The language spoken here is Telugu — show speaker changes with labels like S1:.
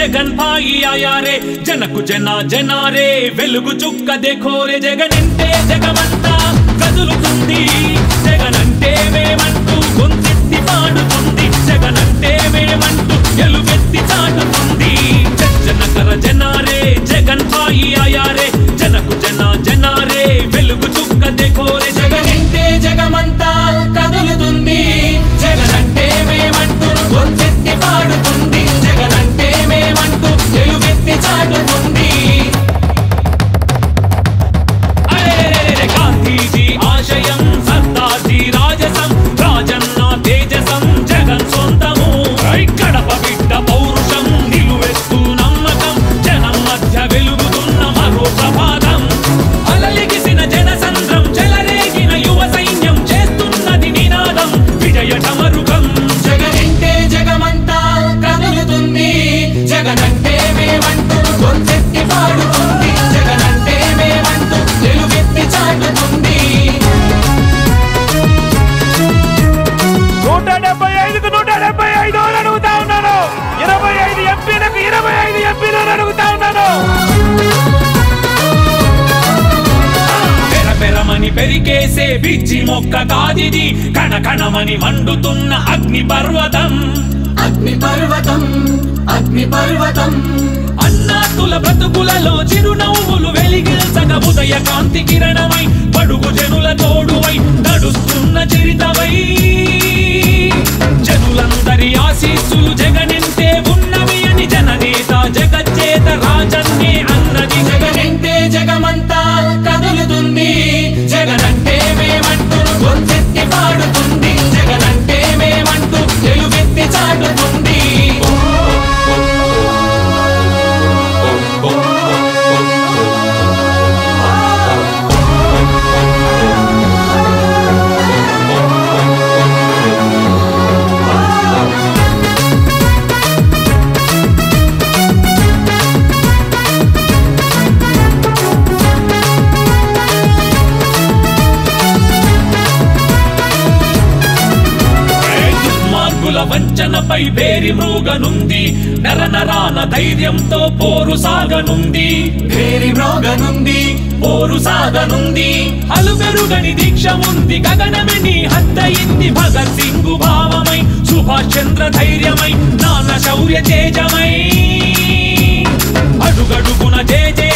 S1: जगन भाई आया रे जनकु जना जना रे वेलुगु चुक्क देखो रे जगनिंटे जगमंता कदुलुतुंदी जगनंटे मेमंटू గొంతెత్తి పాడుతుంది జగనంటే మేమంటూ ఎలుగెత్తి చాటుతుంది జనకర జనారే జగన్ భాయి ఆయా రే జనకు జన జనారే వెలుగు చుక్క देखो रे జగనింటే జగమంతా కదులుతుంది జగనంటే మేమంటూ గొంతెత్తి పాడుతుంది జగనంటే మేమంటూ ఎలుగెత్తి చాటుతుంది అరే గాంధీజీ ఆశయం సర్దార్జీ రాజసం రాజన్న తేజసం జగన్ సొంతము కడప బిడ్డ పౌరుషం నిలువెత్తు నమ్మకం జనం మధ్య వెలుగుతున్న మరో ప్రభాతం అలలిగిసిన జనసంద్రం చెలరేగిన యువ సైన్యం చేస్తున్నది నినాదం విజయ ఢమరుకం జగనింటే జగమంతా కదులుతుంది జగనంటే మేమంటూ గొంతెత్తి పాడుతుంది జగనంటే మేమంటూ వెలుగెత్తి చాటుతుంది
S2: 175 అడుగుతా ఉన్నాను 25 ఎంపీలకు 25 ఎంపీలను అడుగుతా ఉన్నాను
S1: పెరమని పెరికేసే బిజ్జి మొక్క కాదిది కణకణమని మండుతున్న అగ్ని పర్వతం
S3: అగ్ని పర్వతం అగ్ని పర్వతం
S1: అన్నాతుల బ్రతుకులలో చిరునవ్వులు వెలిగిల్చగా ఉదయ కాంతి కిరణమై పడుగు జనుల తోడువై నడుస్తున్న చరితవై జనులందరి ఆశీస్సులు జగనింటే ఉన్నవి అని జననేత జగజ్జేత రాజన్నే అన్నది
S3: జగనింటే జగమంతా కదులుతుంది జగనంటే మేమంటూ గొంతెత్తి పాడుతుంది జగనంటే మేమంటూ ఎలుగెత్తి చాటుతుంది
S1: వంచనపై బేరి మృగనుంది నరనరాన ధైర్యంతో పోరు సాగనుంది
S3: బేరి మృగనుంది
S1: పోరు సాగనుంది అలుపెరుగని దీక్ష ఉంది గగనమే నీ హద్దయింది భగత్ సింగ్ భావమై సుభాష్ చంద్ర ధైర్యమై నాన్న శౌర్య తేజమై అడుగడుగున జయ జయ